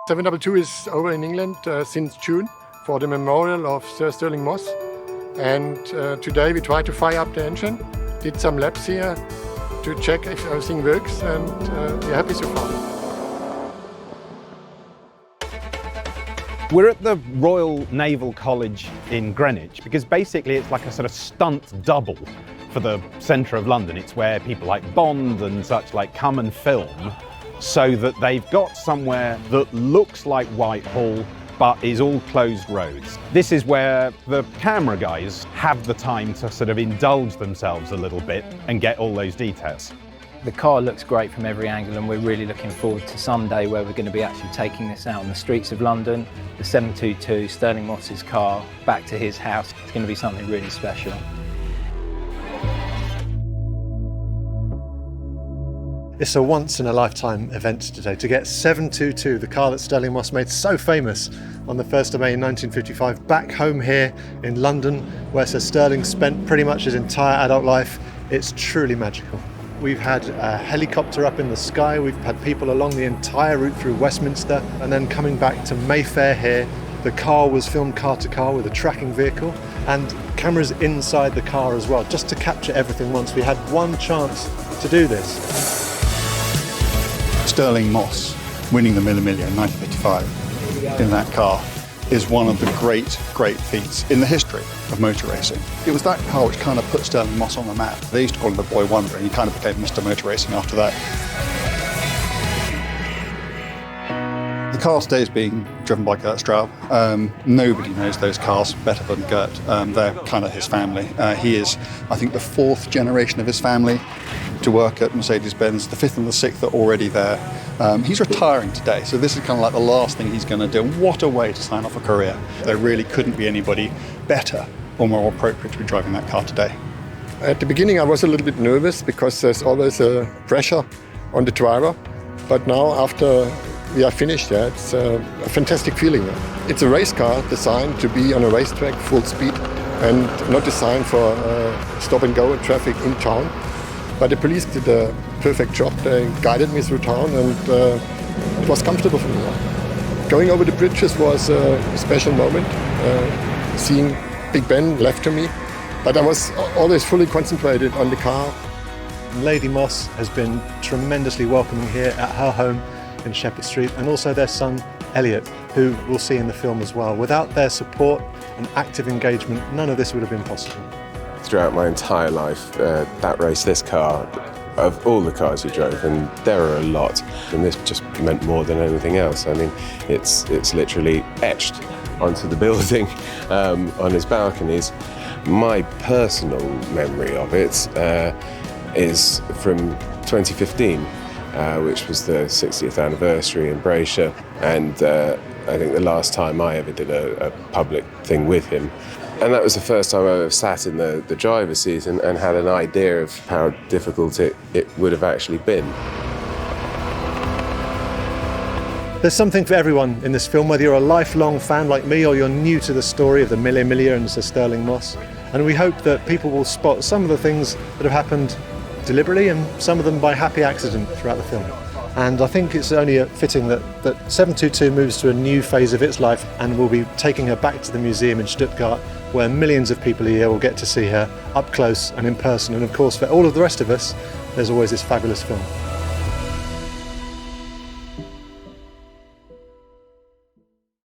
722 is over in England since June for the memorial of Sir Stirling Moss. And today we tried to fire up the engine, did some laps here to check if everything works, and we're happy so far. We're at the Royal Naval College in Greenwich because basically it's like a sort of stunt double for the centre of London. It's where people like Bond and such like come and film, so that they've got somewhere that looks like Whitehall but is all closed roads. This is where the camera guys have the time to sort of indulge themselves a little bit and get all those details. The car looks great from every angle, and we're really looking forward to someday where we're going to be actually taking this out on the streets of London, the 722, Stirling Moss's car, back to his house. It's going to be something really special. It's a once-in-a-lifetime event today to get 722, the car that Stirling Moss made so famous on the 1st of May 1955, back home here in London, where Sir Stirling spent pretty much his entire adult life. It's truly magical. We've had a helicopter up in the sky, we've had people along the entire route through Westminster, and then coming back to Mayfair here. The car was filmed car to car with a tracking vehicle, and cameras inside the car as well, just to capture everything once. We had one chance to do this. Stirling Moss winning the Mille Miglia in 1955 in that car is one of the great feats in the history of motor racing. It was that car which kind of put Stirling Moss on the map. They used to call him the Boy Wonder, and he kind of became Mr. Motor Racing after that. The car today is being driven by Gert Straub. Nobody knows those cars better than Gert. They're kind of his family. He is, I think, the 4th generation of his family to work at Mercedes-Benz. The 5th and the 6th are already there. He's retiring today, so this is kind of like the last thing he's going to do. What a way to sign off a career. There really couldn't be anybody better or more appropriate to be driving that car today. At the beginning I was a little bit nervous because there's always a pressure on the driver, but now after we are finished, it's a fantastic feeling. It's a race car designed to be on a racetrack full speed and not designed for stop and go traffic in town. But the police did a perfect job. They guided me through town, and it was comfortable for me. Going over the bridges was a special moment, seeing Big Ben left to me. But I was always fully concentrated on the car. Lady Moss has been tremendously welcoming here at her home in Shepherd Street, and also their son Elliot, who we'll see in the film as well. Without their support and active engagement, none of this would have been possible. Throughout my entire life, that race, this car, of all the cars we drove, and there are a lot, and this just meant more than anything else. I mean, it's literally etched onto the building on his balconies. My personal memory of it is from 2015, which was the 60th anniversary in Braysher, and I think the last time I ever did a public thing with him. And that was the first time I ever sat in the driver's seat and had an idea of how difficult it would have actually been. There's something for everyone in this film, whether you're a lifelong fan like me or you're new to the story of the Mille Miglia and Sir Stirling Moss. And we hope that people will spot some of the things that have happened deliberately and some of them by happy accident throughout the film. And I think it's only fitting that 722 moves to a new phase of its life, and we'll be taking her back to the museum in Stuttgart, where millions of people a year will get to see her up close and in person. And of course, for all of the rest of us, there's always this fabulous film.